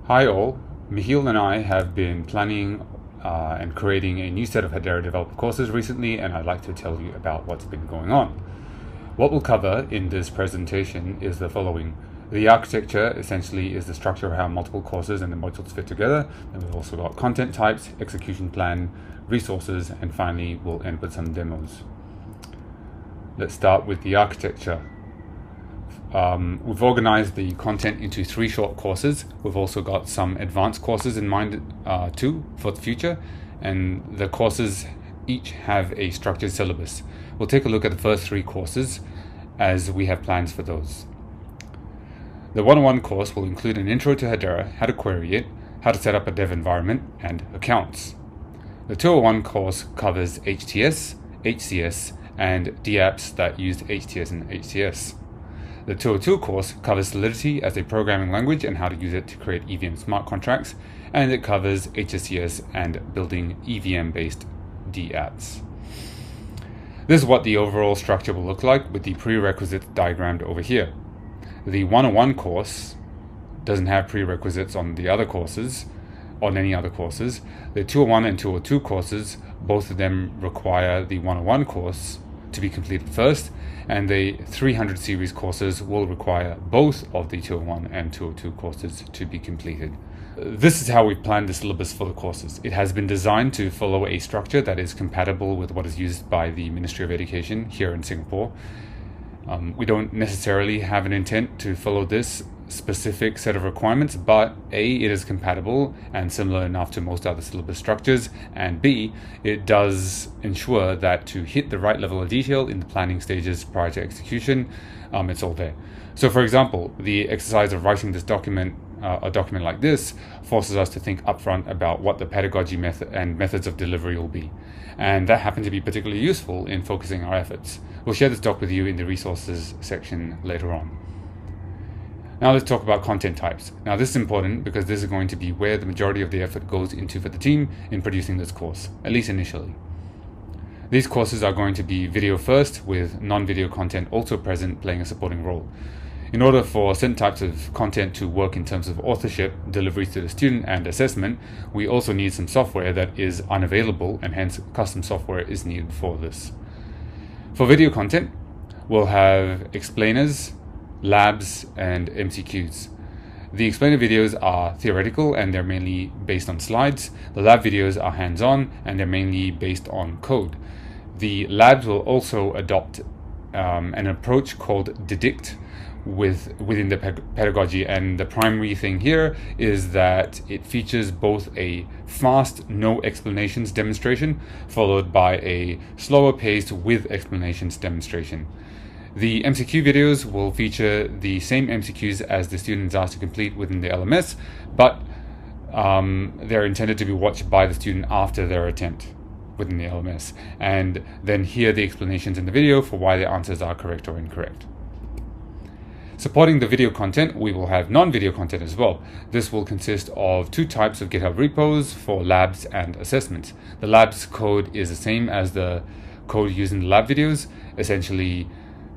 Hi all, Michiel and I have been planning and creating a new set of Hedera Developer courses recently, and I'd like to tell you about what's been going on. What we'll cover in this presentation is the following. The architecture essentially is the structure of how multiple courses and the modules fit together. And we've also got content types, execution plan, resources, and finally we'll end with some demos. Let's start with the architecture. We've organized the content into 3 short courses. We've also got some advanced courses in mind too for the future, and the courses each have a structured syllabus. We'll take a look at the first 3 courses as we have plans for those. The 101 course will include an intro to Hedera, how to query it, how to set up a dev environment, and accounts. The 201 course covers HTS, HCS, and DApps that use HTS and HCS. The 202 course covers Solidity as a programming language and how to use it to create EVM smart contracts, and it covers HSCS and building EVM-based DApps. This is what the overall structure will look like with the prerequisites diagrammed over here. The 101 course doesn't have prerequisites on any other courses. The 201 and 202 courses, both of them require the 101 course to be completed first, and the 300 series courses will require both of the 201 and 202 courses to be completed. This is how we've planned the syllabus for the courses. It has been designed to follow a structure that is compatible with what is used by the Ministry of Education here in Singapore. We don't necessarily have an intent to follow this specific set of requirements, but A, it is compatible and similar enough to most other syllabus structures, and B, it does ensure that to hit the right level of detail in the planning stages prior to execution, it's all there. So for example, the exercise of writing this document, a document like this, forces us to think upfront about what the pedagogy method and methods of delivery will be. And that happened to be particularly useful in focusing our efforts. We'll share this doc with you in the resources section later on. Now let's talk about content types. Now this is important because this is going to be where the majority of the effort goes into for the team in producing this course, at least initially. These courses are going to be video first, with non-video content also present playing a supporting role. In order for certain types of content to work in terms of authorship, delivery to the student, and assessment, we also need some software that is unavailable, and hence custom software is needed for this. For video content, we'll have explainers, labs, and MCQs. The explainer videos are theoretical and they're mainly based on slides. The lab videos are hands-on and they're mainly based on code. The labs will also adopt an approach called Dedict within the pedagogy, and the primary thing here is that it features both a fast no explanations demonstration followed by a slower paced with explanations demonstration. The MCQ videos will feature the same MCQs as the students asked to complete within the LMS, but they're intended to be watched by the student after their attempt within the LMS, and then hear the explanations in the video for why the answers are correct or incorrect. Supporting the video content, we will have non-video content as well. This will consist of 2 types of GitHub repos for labs and assessments. The labs code is the same as the code used in the lab videos, essentially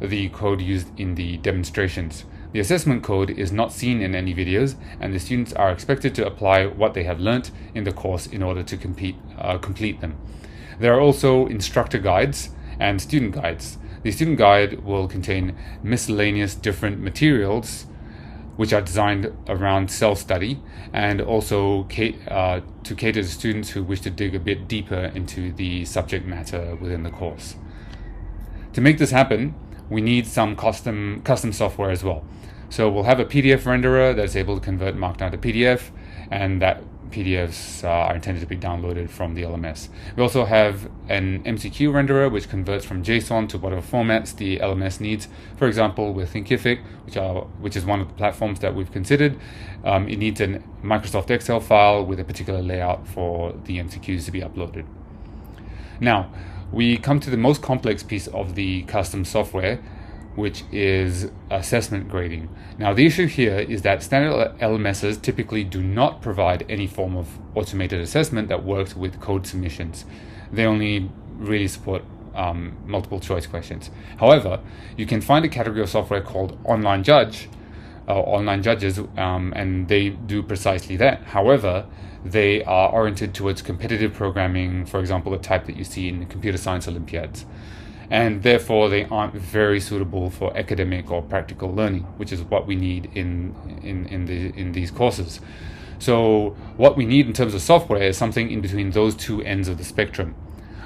the code used in the demonstrations. The assessment code is not seen in any videos, and the students are expected to apply what they have learnt in the course in order to complete them. There are also instructor guides and student guides. The student guide will contain miscellaneous different materials which are designed around self-study, and also to cater to students who wish to dig a bit deeper into the subject matter within the course. To make this happen, we need some custom software as well. So we'll have a PDF renderer that's able to convert Markdown to PDF, and that PDFs are intended to be downloaded from the LMS. We also have an MCQ renderer which converts from JSON to whatever formats the LMS needs. For example, with Thinkific, which is one of the platforms that we've considered, it needs a Microsoft Excel file with a particular layout for the MCQs to be uploaded. Now, we come to the most complex piece of the custom software, which is assessment grading. Now, the issue here is that standard LMSs typically do not provide any form of automated assessment that works with code submissions. They only really support multiple choice questions. However, you can find a category of software called Online Judge online judges, and they do precisely that. However, they are oriented towards competitive programming, for example, the type that you see in the computer science Olympiads. And therefore, they aren't very suitable for academic or practical learning, which is what we need in these courses. So what we need in terms of software is something in between those two ends of the spectrum.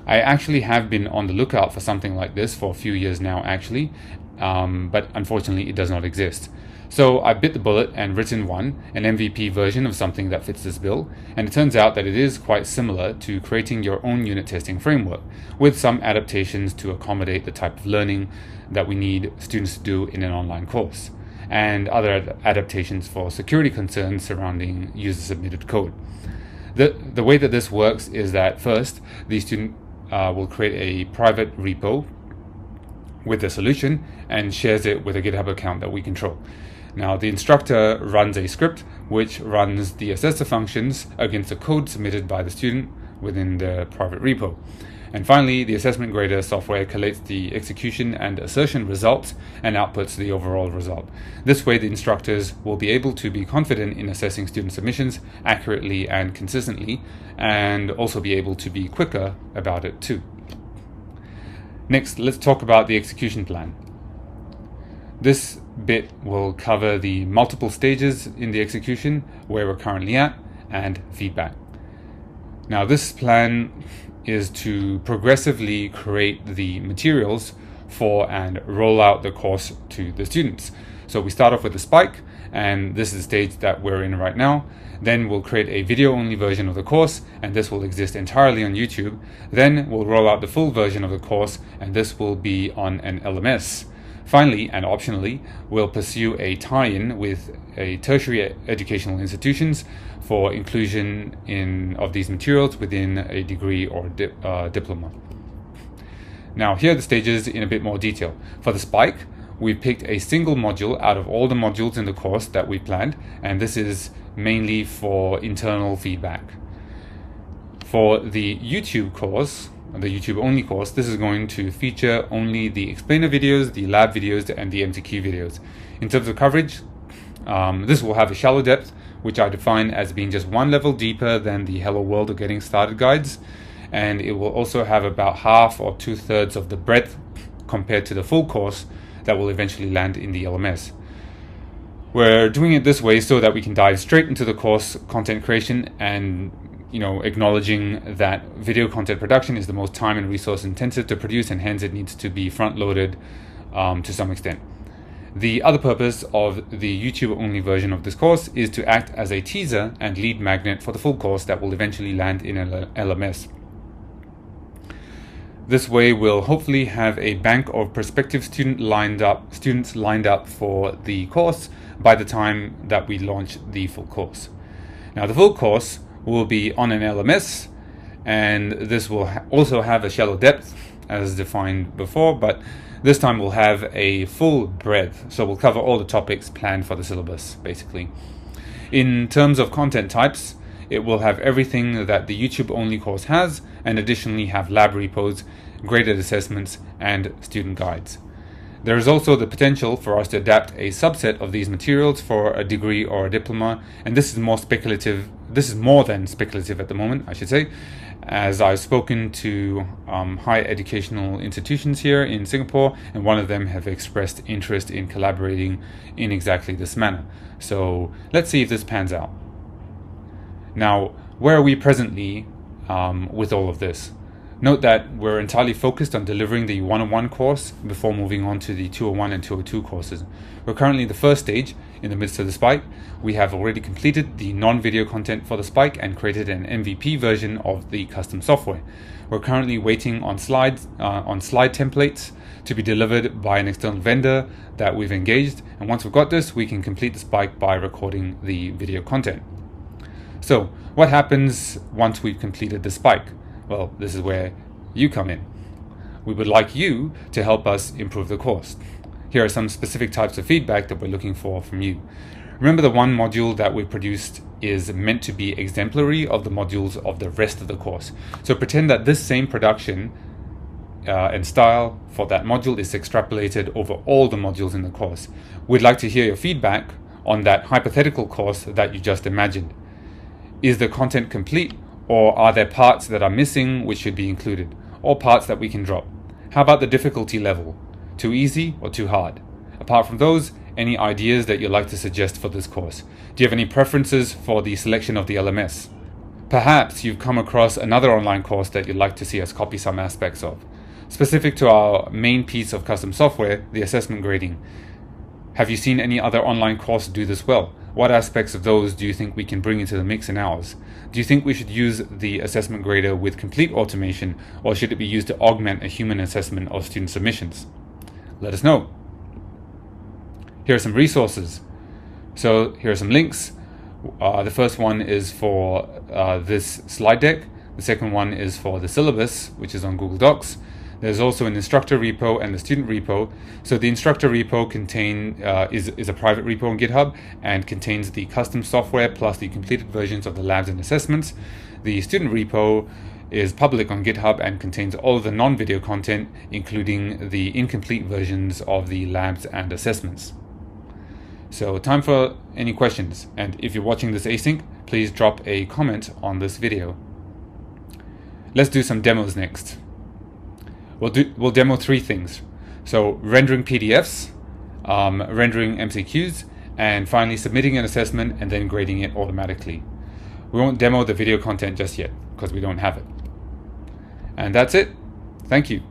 I actually have been on the lookout for something like this for a few years now, actually, but unfortunately it does not exist. So I bit the bullet and written an MVP version of something that fits this bill, and it turns out that it is quite similar to creating your own unit testing framework, with some adaptations to accommodate the type of learning that we need students to do in an online course, and other adaptations for security concerns surrounding user-submitted code. The way that this works is that first, the student will create a private repo with the solution and shares it with a GitHub account that we control. Now, the instructor runs a script which runs the assessor functions against the code submitted by the student within the private repo. And finally, the assessment grader software collates the execution and assertion results and outputs the overall result. This way, the instructors will be able to be confident in assessing student submissions accurately and consistently, and also be able to be quicker about it too. Next, let's talk about the execution plan. This bit will cover the multiple stages in the execution, where we're currently at, and feedback. Now, this plan is to progressively create the materials for and roll out the course to the students. So we start off with the spike, and this is the stage that we're in right now. Then we'll create a video-only version of the course, and this will exist entirely on YouTube. Then we'll roll out the full version of the course, and this will be on an LMS. Finally, and optionally, we'll pursue a tie-in with a tertiary educational institutions for inclusion of these materials within a degree or diploma. Now, here are the stages in a bit more detail. For the spike, we've picked a single module out of all the modules in the course that we planned, and this is mainly for internal feedback. For the YouTube course, the YouTube only course, this is going to feature only the explainer videos, the lab videos, and the MCQ videos. In terms of coverage, this will have a shallow depth, which I define as being just one level deeper than the Hello World or Getting Started guides, and it will also have about half or 2/3 of the breadth compared to the full course that will eventually land in the LMS. We're doing it this way so that we can dive straight into the course content creation, and acknowledging that video content production is the most time and resource intensive to produce, and hence it needs to be front loaded to some extent. The other purpose of the YouTube only version of this course is to act as a teaser and lead magnet for the full course that will eventually land in an LMS. This way, we'll hopefully have a bank of prospective students lined up for the course by the time that we launch the full course. Now, the full course will be on an LMS, and this will also have a shallow depth as defined before, but this time we'll have a full breadth, so we'll cover all the topics planned for the syllabus, basically. In terms of content types, it will have everything that the YouTube only course has, and additionally have lab repos, graded assessments, and student guides. There is also the potential for us to adapt a subset of these materials for a degree or a diploma, and this is more than speculative at the moment, I should say, as I've spoken to higher educational institutions here in Singapore, and one of them have expressed interest in collaborating in exactly this manner. So let's see if this pans out. Now, where are we presently with all of this? Note that we're entirely focused on delivering the 101 course before moving on to the 201 and 202 courses. We're currently in the first stage, in the midst of the spike. We have already completed the non-video content for the spike and created an MVP version of the custom software. We're currently waiting on slide templates to be delivered by an external vendor that we've engaged, and once we've got this, we can complete the spike by recording the video content. So, what happens once we've completed the spike? Well, this is where you come in. We would like you to help us improve the course. Here are some specific types of feedback that we're looking for from you. Remember, the one module that we produced is meant to be exemplary of the modules of the rest of the course. So pretend that this same production and style for that module is extrapolated over all the modules in the course. We'd like to hear your feedback on that hypothetical course that you just imagined. Is the content complete, or are there parts that are missing which should be included, or parts that we can drop? How about the difficulty level? Too easy or too hard? Apart from those, any ideas that you'd like to suggest for this course? Do you have any preferences for the selection of the LMS? Perhaps you've come across another online course that you'd like to see us copy some aspects of, specific to our main piece of custom software, the assessment grading. Have you seen any other online course do this well? What aspects of those do you think we can bring into the mix in ours? Do you think we should use the assessment grader with complete automation, or should it be used to augment a human assessment of student submissions? Let us know. Here are some resources. So here are some links. The first one is for this slide deck. The second one is for the syllabus, which is on Google Docs. There's also an instructor repo and a student repo. So the instructor repo is a private repo on GitHub and contains the custom software plus the completed versions of the labs and assessments. The student repo is public on GitHub and contains all of the non-video content, including the incomplete versions of the labs and assessments. So time for any questions, and if you're watching this async, please drop a comment on this video. Let's do some demos next. We'll demo 3 things. So rendering PDFs, rendering MCQs, and finally submitting an assessment and then grading it automatically. We won't demo the video content just yet because we don't have it. And that's it. Thank you.